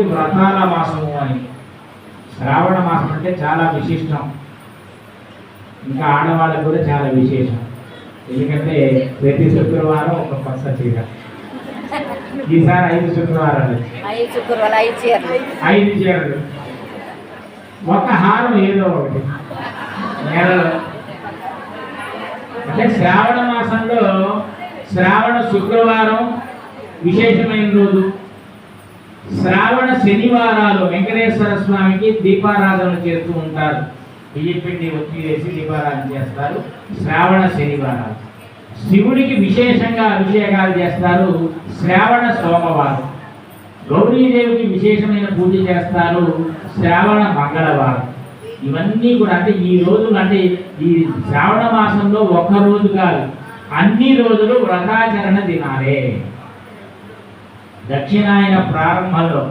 వ్రతాల మాసము అని. శ్రావణ మాసం అంటే చాలా విశిష్టం, ఇంకా ఆడవాళ్ళకు కూడా చాలా విశేషం. ఎందుకంటే ప్రతి శుక్రవారం ఒక కొత్త చీర. ఈసారి 5 శుక్రవారాలు, 5 చీరలు, ఒక హారం ఏదో ఒకటి నెలలో. అంటే శ్రావణ మాసంలో శ్రావణ శుక్రవారం విశేషమైన రోజు. శ్రావణ శనివారాలు వెంకటేశ్వర స్వామికి దీపారాధన చేస్తూ ఉంటారు. బియ్యపిండి ఒత్తి వేసి దీపారాధన చేస్తారు. శ్రావణ శనివారాలు. శివుడికి విశేషంగా అభిషేకాలు చేస్తారు శ్రావణ సోమవారం. గౌరీదేవికి విశేషమైన పూజ చేస్తారు శ్రావణ మంగళవారం. ఇవన్నీ కూడా అంటే ఈ రోజులు అంటే ఈ శ్రావణ మాసంలో ఒక్క రోజు కాదు, అన్ని రోజులు వ్రతాచరణ దినాలే. దక్షిణాయన ప్రారంభంలో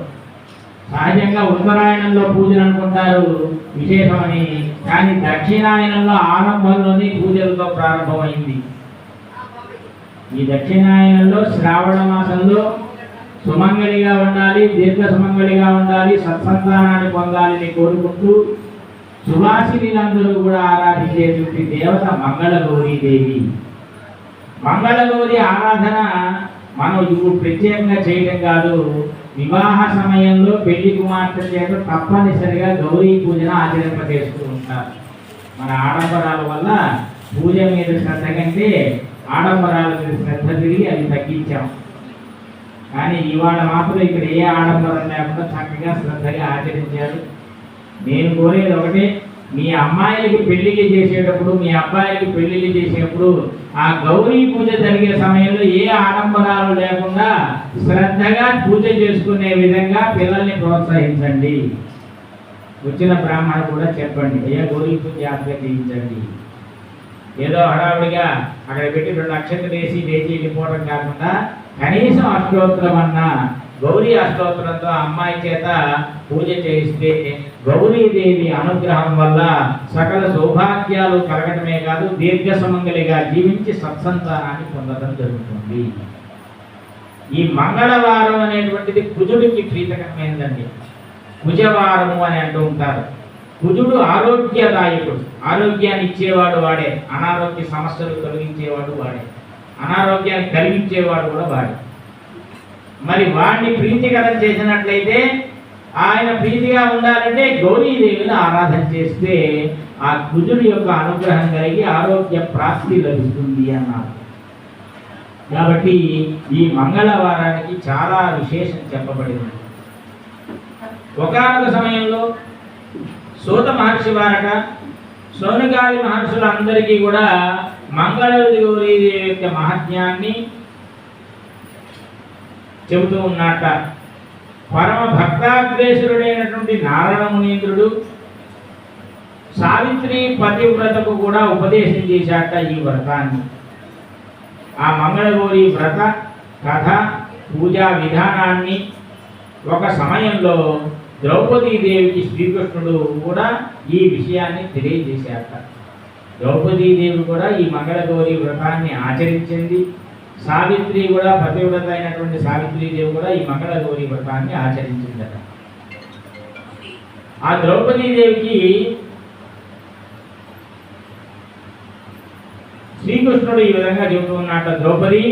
సహజంగా ఉత్తరాయణంలో పూజలు అనుకుంటారు విశేషమని, కానీ దక్షిణాయనంలో ఆరంభంలోనే పూజలతో ప్రారంభమైంది. ఈ దక్షిణాయనంలో శ్రావణ మాసంలో సుమంగళిగా ఉండాలి, దీర్ఘ సుమంగళిగా ఉండాలి, సత్సంతానాన్ని పొందాలని కోరుకుంటూ సువాసినులందరూ కూడా ఆరాధించేటువంటి దేవత మంగళగౌరీదేవి. మంగళగౌరి ఆరాధన మనం ఇప్పుడు ప్రత్యేకంగా చేయడం కాదు, వివాహ సమయంలో పెళ్లి కుమార్తె చేత తప్పనిసరిగా గౌరీ పూజను ఆచరింపజేస్తూ ఉంటారు. మన ఆడంబరాల వల్ల పూజ మీద శ్రద్ధ కంటే ఆడంబరాల మీద శ్రద్ధ తిరిగి అవి తగ్గించాం. కానీ ఇవాళ మాత్రం ఇక్కడ ఏ ఆడంబరం లేకుండా చక్కగా శ్రద్ధగా ఆచరించారు. నేను కోరేది ఒకటే, మీ అమ్మాయిలకి పెళ్లిళ్ళు చేసేటప్పుడు, మీ అబ్బాయిలకి పెళ్లిళ్ళు చేసేటప్పుడు ఆ గౌరీ పూజ జరిగే సమయంలో ఏ ఆడంబరాలు లేకుండా శ్రద్ధగా పూజ చేసుకునే విధంగా పిల్లల్ని ప్రోత్సహించండి. వచ్చిన బ్రాహ్మణ కూడా చెప్పండి, ఏ గౌరీ పూజ జాగ్రత్తగా చేయించండి. ఏదో హడావుడిగా అక్కడ పెట్టి 2 అక్షతలు వేసి లేచి వెళ్ళిపోవడం కాకుండా కనీసం అష్టోత్తరం అన్నా గౌరీ అష్టోత్తరంతో అమ్మాయి చేత పూజ చేయిస్తే గౌరీదేవి అనుగ్రహం వల్ల సకల సౌభాగ్యాలు కలగటమే కాదు, దీర్ఘ సుమంగళిగా జీవించి సత్సంతానాన్ని పొందడం జరుగుతుంది. ఈ మంగళవారం అనేటువంటిది కుజుడికి ప్రీతకరమైనదండి. కుజవారము అని అంటూ ఉంటారు. కుజుడు ఆరోగ్యదాయకుడు, ఆరోగ్యాన్ని ఇచ్చేవాడు వాడే, అనారోగ్య సమస్యలు తొలగించేవాడు వాడే, అనారోగ్యాన్ని కలిగించేవాడు కూడా వాడే. మరి వాడిని ప్రీతికరం చేసినట్లయితే, ఆయన ప్రీతిగా ఉండాలంటే గౌరీదేవిని ఆరాధన చేస్తే ఆ కుజుడి యొక్క అనుగ్రహం కలిగి ఆరోగ్య ప్రాప్తి లభిస్తుంది అన్నారు. కాబట్టి ఈ మంగళవారానికి చాలా విశేషం చెప్పబడింది. ఒకానొక సమయంలో సూత మహర్షి వారట సోనకాది మహర్షులందరికీ కూడా మంగళగౌరీదేవి యొక్క మహత్యాన్ని చెబుతూ ఉన్నట్ట. పరమ భక్తాగ్రేసురుడైనటువంటి నారద మునీంద్రుడు సావిత్రి పతివ్రతకు కూడా ఉపదేశం చేశాట ఈ వ్రతాన్ని. ఆ మంగళగౌరి వ్రత కథ పూజా విధానాన్ని ఒక సమయంలో ద్రౌపదీదేవికి శ్రీకృష్ణుడు కూడా ఈ విషయాన్ని తెలియజేశాట. ద్రౌపదీదేవి కూడా ఈ మంగళగౌరి వ్రతాన్ని ఆచరించింది. సావిత్రి కూడా పతివ్రత అయినటువంటి సావిత్రీదేవి కూడా ఈ మంగళగౌరి వ్రతాన్ని ఆచరించిందట. ఆ ద్రౌపదీదేవికి శ్రీకృష్ణుడు ఈ విధంగా చెబుతూ ఉన్నట్టు, ద్రౌపది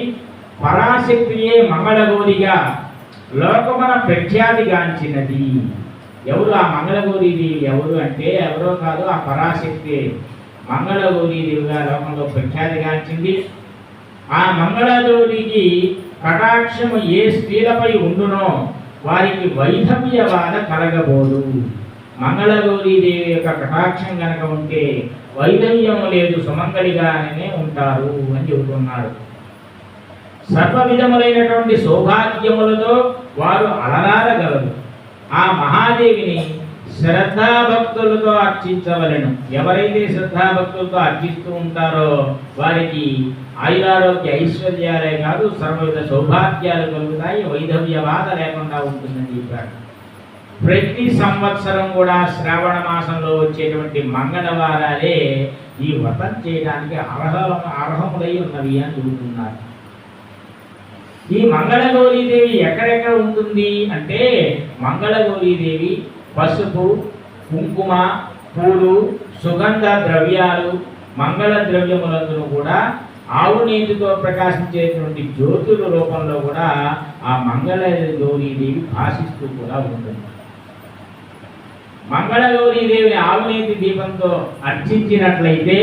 పరాశక్తియే మంగళగౌరిగా లోకమున ప్రఖ్యాతిగాంచినది. ఎవరు ఆ మంగళగౌరీదేవి? ఎవరు అంటే ఎవరో కాదు, ఆ పరాశక్తి మంగళగౌరీదేవిగా లోకంలో ప్రఖ్యాతిగాంచింది. ఆ మంగళగౌరికి కటాక్షము ఏ స్త్రీలపై ఉండునో వారికి వైధవ్య బాధ కలగబోదు. మంగళగౌరీదేవి యొక్క కటాక్షం కనుక ఉంటే వైధవ్యం లేదు, సుమంగళిగానే ఉంటారు అని చెబుతున్నాడు. సర్వ విధములైనటువంటి సౌభాగ్యములతో వారు అలరారగలరు. ఆ మహాదేవిని శ్రద్ధాభక్తులతో అర్చించవలెను. ఎవరైతే శ్రద్ధాభక్తులతో అర్చిస్తూ ఉంటారో వారికి ఆయురారోగ్య ఐశ్వర్యాలే కాదు, సర్వవిధ సౌభాగ్యాలు కలుగుతాయి, వైధవ్య బాధ లేకుండా ఉంటుందని చెప్పారు. ప్రతి సంవత్సరం కూడా శ్రావణ మాసంలో వచ్చేటువంటి మంగళవారాలే ఈ ఈ వ్రతం చేయడానికి అర్హములై ఉన్నవి అని చెబుతున్నారు. 5 5 ఈ మంగళగౌరీదేవి ఎక్కడెక్కడ ఉంటుంది అంటే, మంగళగౌరీదేవి పసుపు, కుంకుమ, పూలు, సుగంధ ద్రవ్యాలు, మంగళ ద్రవ్యములందును కూడా ఆవు నీతితో ప్రకాశించేటువంటి జ్యోతుల రూపంలో కూడా ఆ మంగళగౌరీదేవి భాషిస్తూ కూడా ఉంటుంది. మంగళగౌరీదేవిని ఆవునేతి దీపంతో అర్చించినట్లయితే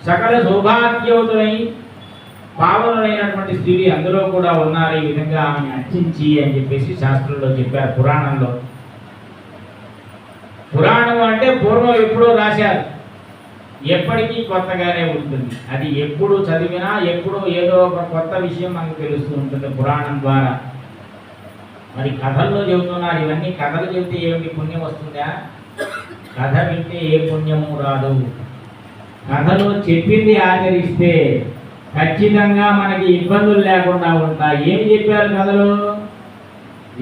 సకల సౌభాగ్యవతులై పావనులైనటువంటి స్త్రీ అందులో కూడా ఉన్నారు. ఈ విధంగా ఆమెను అర్చించి అని చెప్పేసి శాస్త్రంలో చెప్పారు. పురాణంలో, పురాణం అంటే పూర్వం ఎప్పుడో రాశారు, ఎప్పటికీ కొత్తగానే ఉంటుంది. అది ఎప్పుడు చదివినా ఎప్పుడో ఏదో ఒక కొత్త విషయం మనకు తెలుస్తూ ఉంటుంది పురాణం ద్వారా. మరి కథల్లో చెబుతున్నారు, ఇవన్నీ కథలు చెబితే ఏమిటి పుణ్యం వస్తుందా? కథ వింటే ఏ పుణ్యము రాదు. కథలో చెప్పింది ఆచరిస్తే ఖచ్చితంగా మనకి ఇబ్బందులు లేకుండా ఉంటాయి. ఏం చెప్పారు కథలో?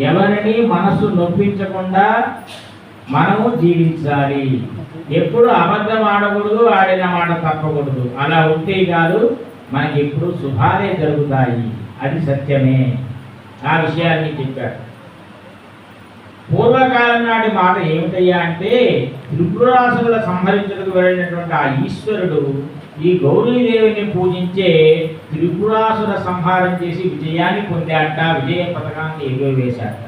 ఎవరిని మనసు నొప్పించకుండా మనము జీవించాలి, ఎప్పుడు అబద్ధం ఆడకూడదు, ఆడిన మాట తప్పకూడదు. అలా ఉంటే కాదు మనకి ఎప్పుడు శుభాలే జరుగుతాయి. అది సత్యమే. ఆ విషయాన్ని చెప్పాడు. పూర్వకాలం నాటి మాట ఏమిటయ్యా అంటే, త్రిపురాసురుల సంహరించడానికి వెళ్ళినటువంటి ఆ ఈశ్వరుడు ఈ గౌరీదేవిని పూజించే త్రిపురాసుర సంహారం చేసి విజయాన్ని పొందాట. విజయ పథకాన్ని ఎగురవేశాట.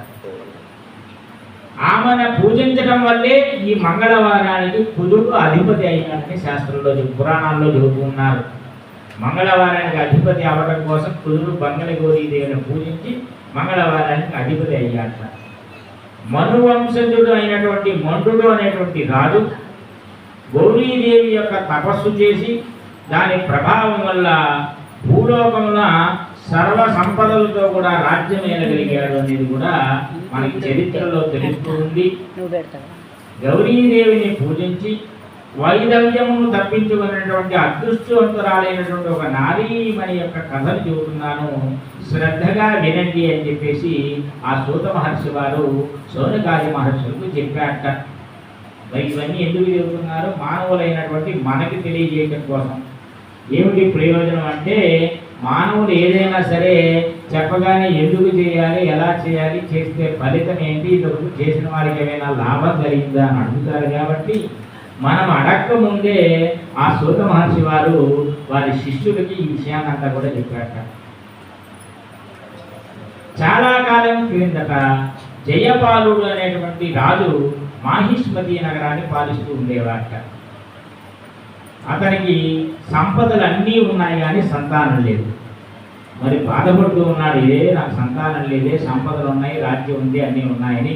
ఆమెను పూజించడం వల్లే ఈ మంగళవారానికి కుజుడు అధిపతి అయినాడని శాస్త్రంలో పురాణాల్లో చెబుతున్నారు. మంగళవారానికి అధిపతి అవ్వడం కోసం కుజుడు మంగళగౌరీదేవిని పూజించి మంగళవారానికి అధిపతి అయ్యాట. మనువంశజుడు అయినటువంటి మండుడు అనేటువంటి రాజు గౌరీదేవి యొక్క తపస్సు చేసి దాని ప్రభావం వల్ల భూలోకంలో సర్వ సంపదలతో కూడా రాజ్యం ఏలగలిగాడు అనేది కూడా మనకి చరిత్రలో తెలుస్తూ ఉంది. గౌరీదేవిని పూజించి వైదవ్యమును తప్పించుకున్నటువంటి అదృష్టవంతురాలైనటువంటి ఒక నారీమణి యొక్క కథను చెబుతున్నాను, శ్రద్ధగా వినండి అని చెప్పేసి ఆ సూత మహర్షి వారు సౌనకాది మహర్షులకు చెప్పాట. ఇవన్నీ ఎందుకు చెబుతున్నారు? మానవులైనటువంటి మనకి తెలియజేయడం కోసం. ఏమిటి ప్రయోజనం అంటే, మానవులు ఏదైనా సరే చెప్పగానే ఎందుకు చేయాలి, ఎలా చేయాలి, చేస్తే ఫలితం ఏంటి, ఇంతకు చేసిన వారికి ఏమైనా లాభం కలిగిందా అని అడుగుతారు. కాబట్టి మనం అడక్క ముందే ఆ సూత మహర్షి వారు వారి శిష్యులకి ఈ విషయాన్ని అంతా కూడా చెప్పాట. చాలా కాలం క్రిందట జయపాలుడు అనేటువంటి రాజు మాహిష్మతి నగరాన్ని పాలిస్తూ ఉండేవాట. అతనికి సంపదలు అన్నీ ఉన్నాయి కానీ సంతానం లేదు. మరి బాధపడుతూ ఉన్నాడు, ఇదే నాకు సంతానం లేదే, సంపదలు ఉన్నాయి, రాజ్యం ఉంది, అన్నీ ఉన్నాయని.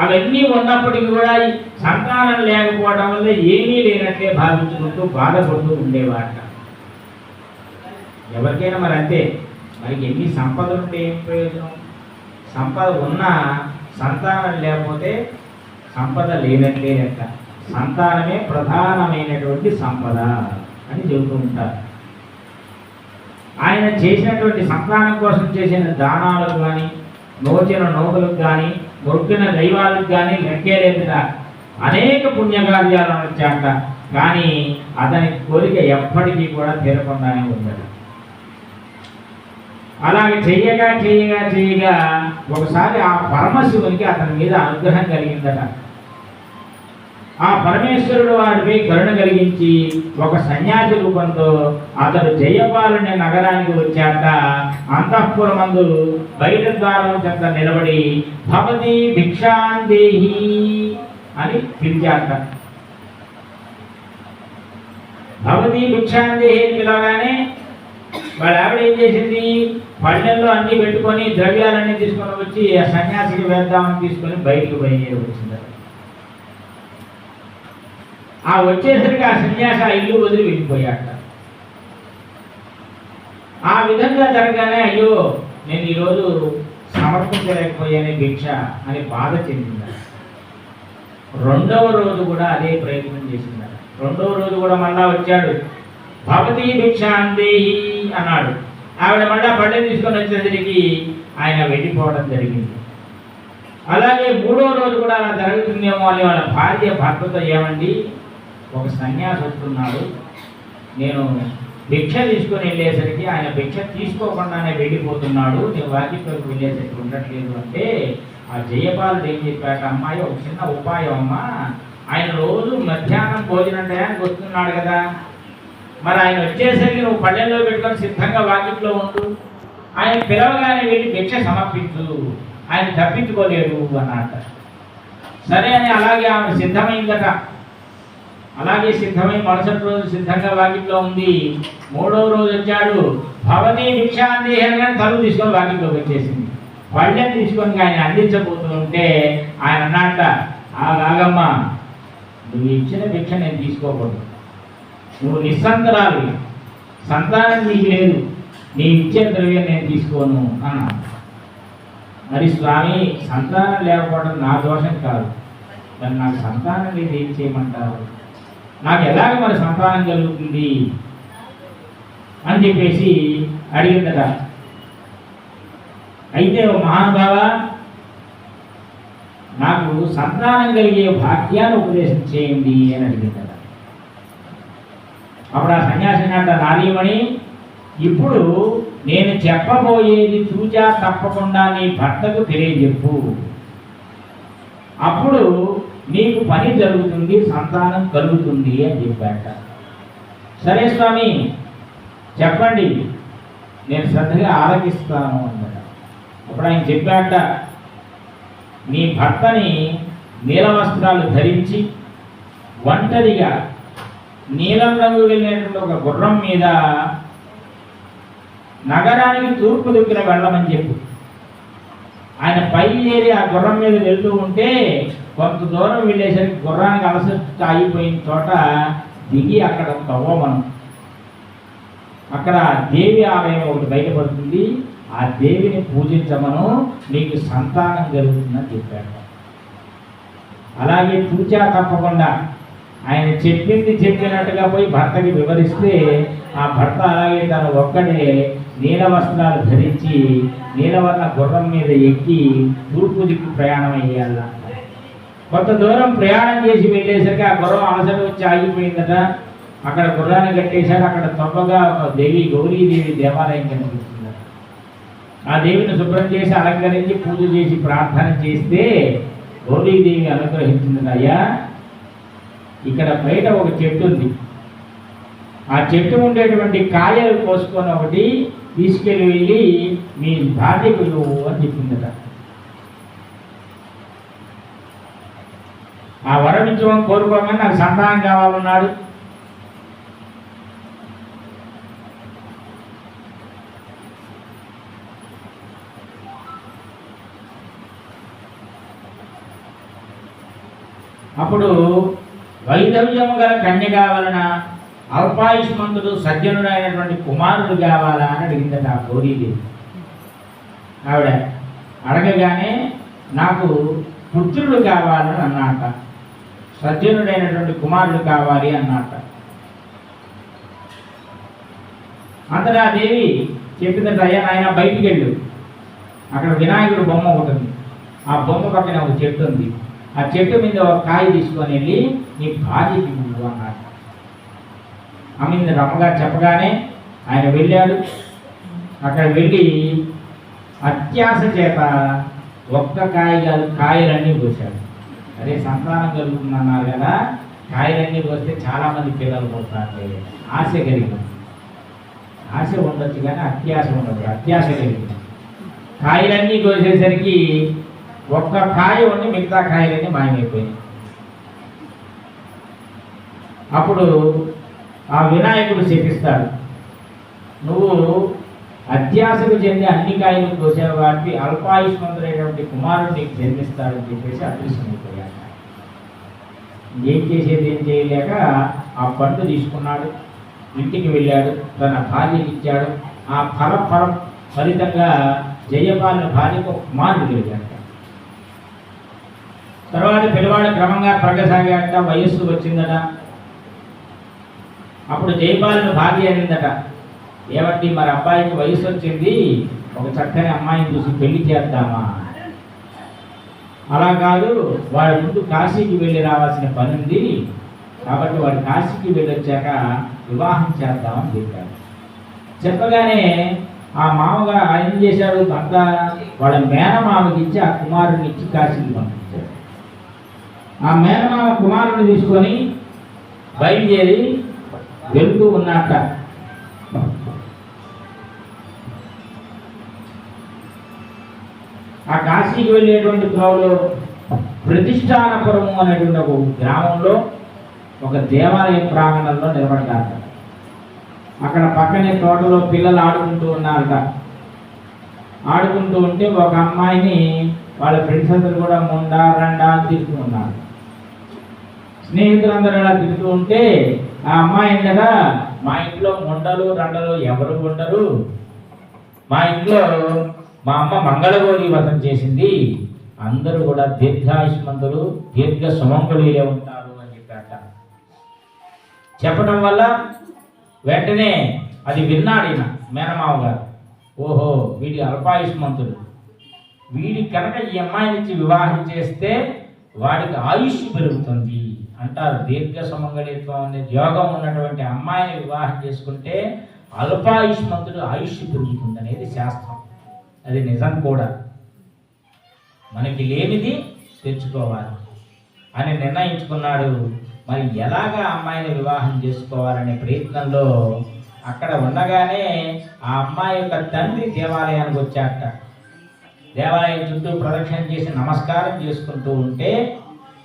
అవన్నీ ఉన్నప్పటికీ కూడా సంతానం లేకపోవడం వల్ల ఏమీ లేనట్లే భావించుకుంటూ బాధపడుతూ ఉండేవాట. ఎవరికైనా మరి అంతే. మరి ఎన్ని సంపదలు ఉంటే ఏం ప్రయోజనం? సంపద ఉన్నా సంతానం లేకపోతే సంపద లేనట్లే లెక్క. సంతానమే ప్రధానమైనటువంటి సంపద అని చెబుతూ ఉంటారు. ఆయన చేసినటువంటి సంతానం కోసం చేసిన దానాలకు కానీ, నోచిన నోగులకు కానీ, మొక్కిన దైవాలకు కానీ లెక్కే లేదుగా. అనేక పుణ్యకార్యాలు వచ్చాక కానీ అతని కోరిక ఎప్పటికీ కూడా తీరకుండానే ఉండదు. అలాగే చెయ్యగా చెయ్యగా చెయ్యగా ఒకసారి ఆ పరమశివునికి అతని మీద అనుగ్రహం కలిగిందట. ఆ పరమేశ్వరుడు వారిపై కరుణ కలిగించి ఒక సన్యాసి రూపంతో అతడు జయపాలుని నగరానికి వచ్చాక అంతఃపురమందు బయట ద్వారం చెంత నిలబడి భవతి భిక్షాందేహి అని పిలిచాట. భవతి భిక్షాందేహి అని పిలవగానే వాళ్ళ ఆవిడ ఏం చేసింది, పళ్ళెల్లో అన్ని పెట్టుకొని ద్రవ్యాలన్నీ తీసుకొని వచ్చి ఆ సన్యాసికి వేద్దామని తీసుకొని బయటకు బయలుదేరి వచ్చింది. ఆ వచ్చేసరికి ఆ సన్యాసి ఆ ఇల్లు వదిలి వెళ్ళిపోయాట. ఆ విధంగా జరగానే అయ్యో నేను ఈరోజు సమర్పించలేకపోయానే భిక్ష అని బాధ చెందింది. రెండవ రోజు కూడా అదే ప్రయత్నం చేసింది. రెండవ రోజు కూడా మళ్ళా వచ్చాడు. భవతి భిక్షాందేహి అన్నాడు. ఆవిడ మళ్ళా పళ్ళె తీసుకొని వచ్చేసరికి ఆయన వెళ్ళిపోవడం జరిగింది. అలాగే మూడో రోజు కూడా అలా జరుగుతుందేమో అని వాళ్ళ భార్య భర్తతో ఏమండి, ఒక సన్యాసి వస్తున్నాడు, నేను భిక్ష తీసుకొని వెళ్ళేసరికి ఆయన భిక్ష తీసుకోకుండానే వెళ్ళిపోతున్నాడు, నేను వాకిట్లోకి వెళ్ళేసరికి ఉండట్లేదు అంటే ఆ జయపాలుడు ఏం చెప్పాక, అమ్మాయి ఒక చిన్న ఉపాయం అమ్మా, ఆయన రోజు మధ్యాహ్నం భోజనం టయానికి వస్తున్నాడు కదా, మరి ఆయన వచ్చేసరికి నువ్వు పళ్ళెల్లో పెట్టుకొని సిద్ధంగా వాకిట్లో ఉండు, ఆయన పిలవగానే వెళ్ళి భిక్ష సమర్పించు, ఆయన తప్పించుకోలేడు అన్నమాట. సరే అని అలాగే ఆమె సిద్ధమైందట. అలాగే సిద్ధమై మరుసటి రోజు సిద్ధంగా వాకిట్లో ఉంది. మూడవ రోజు వచ్చాడు, భవతి భిక్ష అందేహంగా తలుపు తీసుకొని వాకిట్లోకి వచ్చేసింది. పళ్ళెం తీసుకొని ఆయన అందించబోతూ ఉంటే ఆయన అన్నట్ట, ఆగమ్మ, నువ్వు ఇచ్చిన భిక్ష నేను తీసుకోకూడదు, నువ్వు నిస్సంతరాలు, సంతానం నీకు లేదు, నీ ఇచ్చే ద్రవ్యం నేను తీసుకోను అన్నా. మరి స్వామి, సంతానం లేకపోవడం నా దోషం కాదు, మరి నాకు సంతానం లేదు, ఏం చేయమంటారు, నాకు ఎలాగ మరి సంతానం కలుగుతుంది అని చెప్పేసి అడిగిందట. అయితే ఓ మహానుభావ, నాకు సంతానం కలిగే భాగ్యాన్ని ఉపదేశం చేయండి అని అడిగిందట. అప్పుడు ఆ సన్యాసి అంట, నారీమణి, ఇప్పుడు నేను చెప్పబోయేది చూచా తప్పకుండా నీ భర్తకు తెలియజెప్పు, అప్పుడు నీకు పని జరుగుతుంది, సంతానం కలుగుతుంది అని చెప్పాట. సరే స్వామి చెప్పండి, నేను శ్రద్ధగా ఆలకిస్తాను అన్నట. అప్పుడు ఆయన చెప్పాట, నీ భర్తని నీల వస్త్రాలు ధరించి ఒంటరిగా నీలం రంగు వెళ్ళినటువంటి ఒక గుర్రం మీద నగరానికి తూర్పు దిక్కున వెళ్ళమని చెప్పు. ఆయన పైకి ఆ గుర్రం మీద వెళ్తూ ఉంటే కొంత దూరం వెళ్ళేసరికి గుర్రానికి అలసట ఆగిపోయిన చోట దిగి అక్కడ తవ్వమను, అక్కడ దేవి ఆలయం ఒకటి బయటపడుతుంది, ఆ దేవిని పూజించమను, నీకు సంతానం కలుగుతుందని చెప్పాడు. అలాగే పూజా తప్పకుండా ఆయన చెప్పింది చెప్పినట్టుగా పోయి భర్తకి వివరిస్తే ఆ భర్త అలాగే తను ఒక్కడే నీల వస్త్రాలు ధరించి నీలవర్ణ గుర్రం మీద ఎక్కి తూర్పు దిక్కు ప్రయాణం అయ్యాల. కొంత దూరం ప్రయాణం చేసి వెళ్ళేసరికి ఆ గుర్రం అలసట వచ్చి ఆగిపోయిందట. అక్కడ గుర్రాన్ని కట్టేశారు. అక్కడ తొప్పగా ఒక దేవి, గౌరీదేవి దేవాలయం కనిపిస్తుంది. ఆ దేవిని శుభ్రం చేసి అలంకరించి పూజ చేసి ప్రార్థన చేస్తే గౌరీదేవి అనుగ్రహించింది. అయ్యా, ఇక్కడ బయట ఒక చెట్టు ఉంది, ఆ చెట్టు ఉండేటువంటి కాయలు కోసుకొని ఒకటి తీసుకెళ్ళి వెళ్ళి మీ భార్యకు అని చెప్పిందట. ఆ వరం ఇచ్చమని కోరుకోగానే నాకు సంతానం కావాలన్నాడు. అప్పుడు వైధవ్యము గల కన్య కావాలనా, అల్పాయుష్మంతుడు సజ్జనుడు అయినటువంటి కుమారుడు కావాలా అని అడిగిందట ఆ గౌరీదేవి. ఆవిడ అడగగానే నాకు పుత్రుడు కావాలని అన్నట, సజ్జనుడైనటువంటి కుమారుడు కావాలి అన్నట. అంతటా దేవి చెప్పిందట, అయ్యా నాయన బయటికి వెళ్ళు, అక్కడ వినాయకుడు బొమ్మ ఒకటి ఉంది, ఆ బొమ్మ పక్కన ఒక చెట్టు ఉంది, ఆ చెట్టు మీద ఒక కాయ తీసుకొని వెళ్ళి నీ భార్యకి ఇవ్వు అన్నాడు. ఆమె రమ్మగారు చెప్పగానే ఆయన వెళ్ళాడు. అక్కడ వెళ్ళి అత్యాశ చేత ఒక్క కాయ కాదు కాయలన్నీ కోసాడు. అదే సంతానం కలుగుతుందన్నారు కదా, కాయలన్నీ కోస్తే చాలామంది పిల్లలు పుడతారు. ఆశ కలిగింది, ఆశ ఉండొచ్చు కానీ అత్యాశ ఉండదు. అత్యాశ కలిగింది, కాయలన్నీ కోసేసరికి ఒక్క కాయ ఉండి మిగతా కాయలన్నీ మాయమైపోయినాయి. అప్పుడు ఆ వినాయకుడు శపిస్తాడు, నువ్వు అత్యాశకు చెంది అన్ని కాయలు కోసే వాటికి అల్పాయుష్మంతుడైనటువంటి కుమారుడు నీకు జన్మిస్తాడని చెప్పేసి అదృశ్యమైపోయాడు. ఏం చేసేది ఏం చేయలేక ఆ పండు తీసుకున్నాడు, ఇంటికి వెళ్ళాడు, తన భార్యకి ఇచ్చాడు. ఆ ఫలితంగా జయపాలిన భార్యకు కుమారుడు కలిగాడు. తర్వాత పిల్లవాడు క్రమంగా పెరగసాగాట, వయస్సు వచ్చిందట. అప్పుడు జయపాలిన భార్య అనిందట, ఏమంటే మరి అబ్బాయికి వయసు వచ్చింది, ఒక చక్కని అమ్మాయిని చూసి పెళ్లి చేద్దామా? అలా కాదు, వాడి ముందు కాశీకి వెళ్ళి రావాల్సిన పని ఉంది, కాబట్టి వాడు కాశీకి వెళ్ళొచ్చాక వివాహం చేద్దామని చెప్పాడు. చెప్పగానే ఆ మామగా ఏం చేశాడు, భర్త వాళ్ళ మేనమామకి ఇచ్చి ఆ కుమారుడిని ఇచ్చి కాశీకి పంపించాడు. ఆ మేనమామ కుమారుడిని తీసుకొని బయలుదేరి వెళ్తూ ఉన్నట్ట. ఆ కాశీకి వెళ్ళేటువంటి త్రోవలో ప్రతిష్టానపురము అనేటువంటి ఒక గ్రామంలో ఒక దేవాలయ ప్రాంగణంలో నిలబడ్డారట. అక్కడ పక్కనే తోటలో పిల్లలు ఆడుకుంటూ ఉన్నారట. ఆడుకుంటూ ఉంటే ఒక అమ్మాయిని వాళ్ళ ఫ్రెండ్స్ అందరూ కూడా ముండా రండా అని తిరుగుతూ ఉన్నారు. స్నేహితులందరూ ఇలా తిరుగుతూ ఉంటే ఆ అమ్మాయి కదా, మా ఇంట్లో ముండలు రండలు ఎవరు ఉండరు, మా ఇంట్లో మా అమ్మ మంగళగౌరి వ్రతం చేసింది, అందరూ కూడా దీర్ఘాయుష్మంతులు దీర్ఘ సుమంగళీలే ఉంటారు అని చెప్పాట. చెప్పడం వల్ల వెంటనే అది విన్నాడు ఈయన మేనమావ గారు. ఓహో, వీడి అల్పాయుష్మంతుడు, వీడి కనుక ఈ అమ్మాయినిచ్చి వివాహం చేస్తే వాడికి ఆయుష్ పెరుగుతుంది అంటారు. దీర్ఘ సుమంగళిత్వం అనే యోగం ఉన్నటువంటి అమ్మాయిని వివాహం చేసుకుంటే అల్పాయుష్మంతుడు ఆయుష్ పెరుగుతుంది అనేది శాస్త్రం. అది నిజం కూడా. మనకి లేనిది తెచ్చుకోవాలి అని నిర్ణయించుకున్నాడు. మరి ఎలాగా అమ్మాయిని వివాహం చేసుకోవాలనే ప్రయత్నంలో అక్కడ ఉండగానే ఆ అమ్మాయి యొక్క తండ్రి దేవాలయానికి వచ్చాట. దేవాలయం చుట్టూ ప్రదక్షిణ చేసి నమస్కారం చేసుకుంటూ ఉంటే,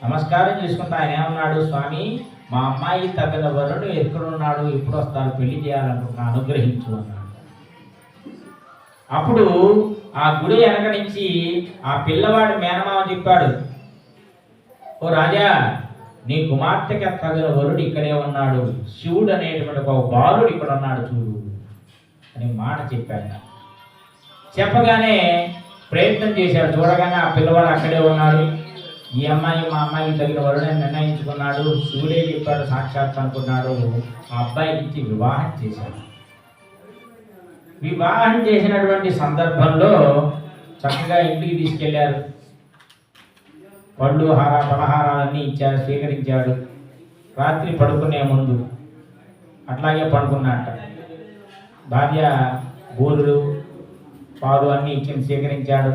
నమస్కారం చేసుకుంటూ ఆయన ఏమన్నాడు, స్వామి మా అమ్మాయి తగిన వరుడు ఎక్కడున్నాడు, ఎప్పుడు వస్తాడు, పెళ్లి చేయాలనుకుంటున్నా, అనుగ్రహించు అన్నాడు. అప్పుడు ఆ గుడి వెనక నుంచి ఆ పిల్లవాడి మేనమామ చెప్పాడు, ఓ రాజా, నీ కుమార్తెకి తగిన వరుడు ఇక్కడే ఉన్నాడు, శివుడు అనేటువంటి ఒక బాలుడు ఇక్కడ ఉన్నాడు చూడు అని మాట చెప్పాడు. చెప్పగానే ప్రయత్నం చేశాడు. చూడగానే ఆ పిల్లవాడు అక్కడే ఉన్నాడు. ఈ అమ్మాయి మా అమ్మాయికి తగిన వరుడని నిర్ణయించుకున్నాడు. శివుడే చెప్పాడు సాక్షాత్ అనుకున్నాడు. ఆ అబ్బాయికి ఇచ్చి వివాహం చేశాడు. వివాహం చేసినటువంటి సందర్భంలో చక్కగా ఇంటికి తీసుకెళ్లారు. పళ్ళు పలహారాలన్నీ ఇచ్చారు, స్వీకరించాడు. రాత్రి పడుకునే ముందు అట్లాగే పడుకున్నట్ట. భార్య బూరులు పాలు అన్నీ ఇచ్చి స్వీకరించాడు,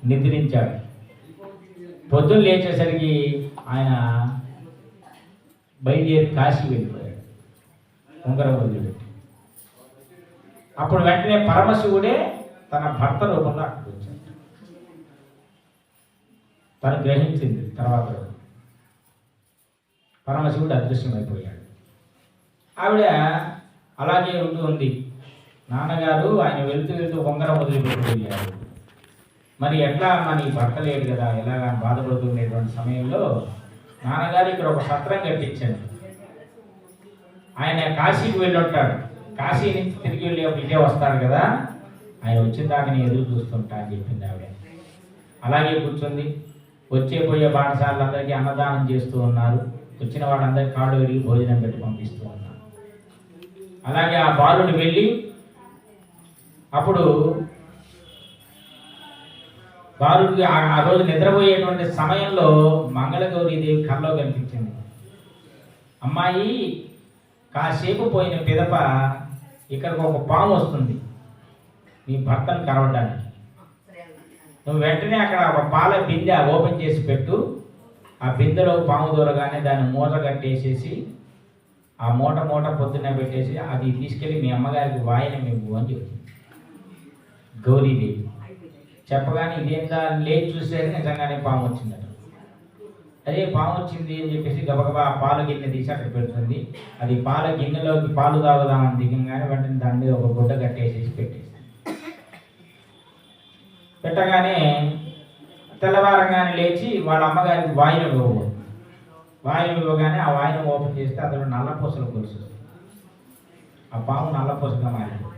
నిద్రించాడు. పొద్దున్న లేచేసరికి ఆయన బయలుదేరి కాశీ వెళ్ళిపోయాడు, ఉంగరం వదిలిపెట్టి. అప్పుడు వెంటనే పరమశివుడే తన భర్త రూపంలో అక్కడికి వచ్చాడు. తను గ్రహించింది తర్వాత పరమశివుడు అదృశ్యమైపోయాడు. ఆవిడ అలాగే ఉంటూ ఉంది. నాన్నగారు ఆయన వెళ్తూ వెళ్తూ ఉంగరం వదిలిపెట్టి వెళ్ళారు. మరి ఎట్లా అమ్మా, నీ భర్త లేడు కదా, ఎలాగా బాధపడుతున్నటువంటి సమయంలో నాన్నగారు ఇక్కడ ఒక సత్రం కట్టించాడు. ఆయన కాశీకి వెళ్ళి ఉంటాడు. కాశీ నుంచి తిరిగి వెళ్ళి ఇదే వస్తాడు కదా, ఆయన వచ్చిన దాకా నేను ఎదురు చూస్తుంటా అని చెప్పింది ఆవిడ. అలాగే కూర్చుంది. వచ్చే పోయే బాటసార్లందరికీ అన్నదానం చేస్తూ ఉన్నారు. వచ్చిన వాళ్ళందరికీ కాళ్ళు విరిగి భోజనం పెట్టి పంపిస్తూ ఉన్నారు. అలాగే ఆ బాలుడు వెళ్ళి అప్పుడు బాలుడికి ఆ రోజు నిద్రపోయేటువంటి సమయంలో మంగళగౌరీదేవి కల్లో కనిపించింది. అమ్మాయి, కాసేపు పోయిన పిదప ఇక్కడికి ఒక పాము వస్తుంది నీ భర్తను కలవడానికి. నువ్వు వెంటనే అక్కడ ఒక పాల బిందె ఓపెన్ చేసి పెట్టు. ఆ బిందెలో పాము దూరగానే దాన్ని మూట కట్టేసేసి ఆ మూట పొద్దున్నే పెట్టేసి అది తీసుకెళ్ళి మీ అమ్మగారికి వాయనం ఇవ్వు అని చెప్తుంది గౌరీదేవి. చెప్పగానే ఇదేందా లేచి చూసేది నిజంగానే పాము వచ్చిందట. అదే పాము వచ్చింది అని చెప్పేసి గబగబా ఆ పాల గిన్నె తీసి అక్కడ పెడుతుంది. అది పాల గిన్నెలోకి పాలు తాగుదామని దిగంగానే వెంటనే దాని మీద ఒక గుడ్డ కట్టేసేసి పెట్టేసి పెట్టగానే తెల్లవారంగానే లేచి వాళ్ళ అమ్మగారికి వాయినం ఇవ్వబోతుంది. వాయినం ఇవ్వగానే ఆ వాయినం ఓపెన్ చేస్తే అతను నల్లపూసలు గొలుసు. ఆ పాము నల్లపూసగా మారింది.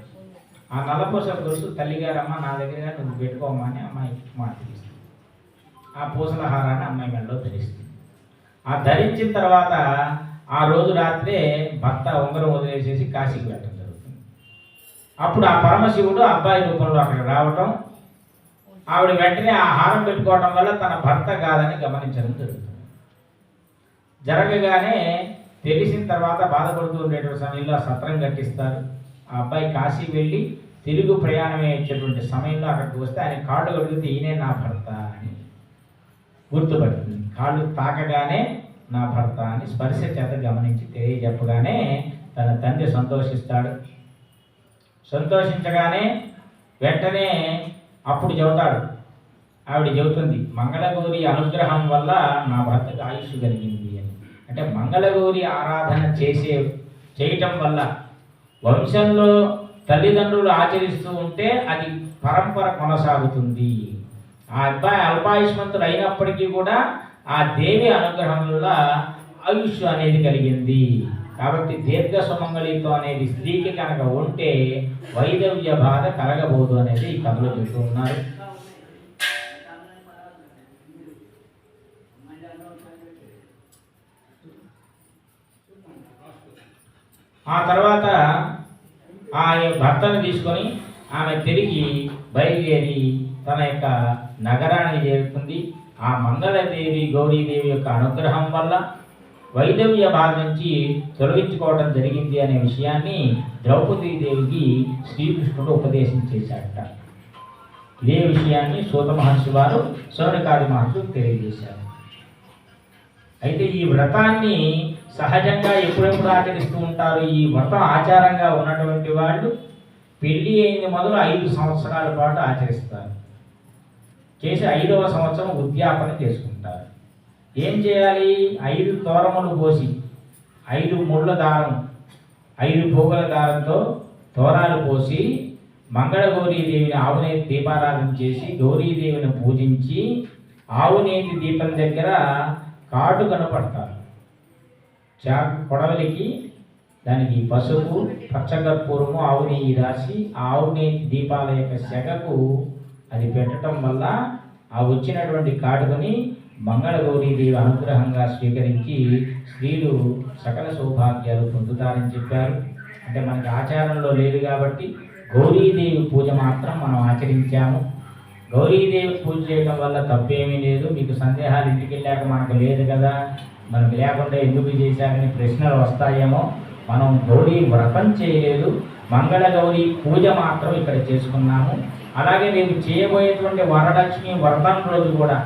ఆ నల్లపూసల గొలుసు తల్లిగారమ్మ నా దగ్గర నువ్వు పెట్టుకోమని అమ్మాయికి మాట ఇస్తుంది. ఆ పూసల హారాన్ని అమ్మాయి మెడలో ధరిస్తుంది. ఆ ధరించిన తర్వాత ఆ రోజు రాత్రే భర్త ఉంగరం వదిలేసేసి కాశీకి వెళ్ళడం జరుగుతుంది. అప్పుడు ఆ పరమశివుడు అబ్బాయి రూపంలో అక్కడ రావటం, ఆవిడ వెంటనే ఆ హారం పెట్టుకోవడం వల్ల తన భర్త కాదని గమనించడం జరుగుతుంది. జరగగానే తెలిసిన తర్వాత బాధపడుతూ ఉండేటువంటి సమయంలో సత్రం కట్టిస్తారు. ఆ అబ్బాయి కాశీ వెళ్ళి తిరుగు ప్రయాణం అయ్యేటటువంటి సమయంలో అక్కడికి వస్తే ఆయన కాళ్ళు అడిగితే ఈయనే నా భర్త అని గుర్తుపడుతుంది. కాళ్ళు తాకగానే నా భర్త అని స్పర్శ చేత గమనించి తెలియజెప్పగానే తన తండ్రి సంతోషిస్తాడు. సంతోషించగానే వెంటనే అప్పుడు చెబుతాడు, ఆవిడ చెబుతుంది మంగళగౌరి అనుగ్రహం వల్ల నా భర్తకు ఆయుష్ కలిగింది అని. అంటే మంగళగౌరి ఆరాధన చేయటం వల్ల వంశంలో తల్లిదండ్రులు ఆచరిస్తూ ఉంటే అది పరంపర కొనసాగుతుంది. ఆ అబ్బాయి అల్పాయుష్మంతుడు అయినప్పటికీ కూడా ఆ దేవి అనుగ్రహం వల్ల ఆయుష్ అనేది కలిగింది. కాబట్టి దీర్ఘ సుమంగళితో అనేది స్త్రీకి కనుక ఉంటే వైదవ్య బాధ కలగబోదు అనేది ఈ కథలో చెబుతూ ఉన్నారు. ఆ తర్వాత ఆ భర్తను తీసుకొని ఆమె తిరిగి బయలుదేరి తన యొక్క నగరానికి చేరుతుంది. ఆ మంగళదేవి గౌరీదేవి యొక్క అనుగ్రహం వల్ల వైదవ్య బాధ నుంచి తొలగించుకోవడం జరిగింది అనే విషయాన్ని ద్రౌపదీదేవికి శ్రీకృష్ణుడు ఉపదేశం చేశాడట. ఇదే విషయాన్ని సూత మహర్షి వారు సౌనకాది మహర్షులకు తెలియజేశారు. అయితే ఈ వ్రతాన్ని సహజంగా ఎప్పుడెప్పుడు ఆచరిస్తూ ఉంటారు? ఈ వ్రతం ఆచారంగా ఉన్నటువంటి వాళ్ళు పెళ్ళి అయింది మొదలు 5 సంవత్సరాల పాటు ఆచరిస్తారు. చేసి 5వ సంవత్సరం ఉద్యాపన చేసుకుంటారు. ఏం చేయాలి? 5 తోరములు పోసి 5 ముళ్ళ దారం 5 పోగుల దారంతో తోరాలు పోసి మంగళగౌరీదేవిని ఆవునేతి దీపారాధన చేసి గౌరీదేవిని పూజించి ఆవునేతి దీపం దగ్గర కాటు కనపడతారు. కొడవలికి దానికి పసుపు పచ్చకర్పూరము ఆవు నెయ్యి రాసి ఆవు నెయ్యి దీపాల యొక్క సెగకు అది పెట్టడం వల్ల ఆ వచ్చినటువంటి కాటుకొని మంగళగౌరీదేవి అనుగ్రహంగా స్వీకరించి స్త్రీలు సకల సౌభాగ్యాలు పొందుతారని చెప్పారు. అంటే మనకి ఆచారంలో లేదు కాబట్టి గౌరీదేవి పూజ మాత్రం మనం ఆచరించాము. గౌరీదేవి పూజ చేయడం వల్ల తప్పేమీ లేదు. మీకు సందేహాలు ఇంటికి వెళ్ళాక మనకు లేదు కదా, మనకు లేకుండా ఎందుకు చేశారని ప్రశ్నలు వస్తాయేమో. మనం గౌరీ వ్రతం చేయలేదు, మంగళగౌరి పూజ మాత్రం ఇక్కడ చేసుకున్నాము. అలాగే రేపు చేయబోయేటువంటి వరలక్ష్మి వ్రతం రోజు కూడా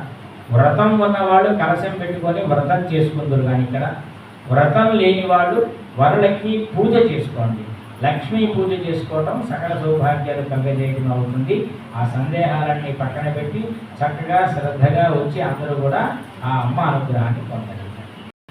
వ్రతం ఉన్నవాళ్ళు కలశం పెట్టుకొని వ్రతం చేసుకుందరు. కానీ ఇక్కడ వ్రతం లేని వాళ్ళు వరలక్ష్మి పూజ చేసుకోండి. లక్ష్మీ పూజ చేసుకోవడం సకల సౌభాగ్యాలు కలగజేయడం అవుతుంది. ఆ సందేహాలన్నీ పక్కన పెట్టి చక్కగా శ్రద్ధగా వచ్చి అందరూ కూడా ఆ అమ్మ అనుగ్రహాన్ని పొందండి.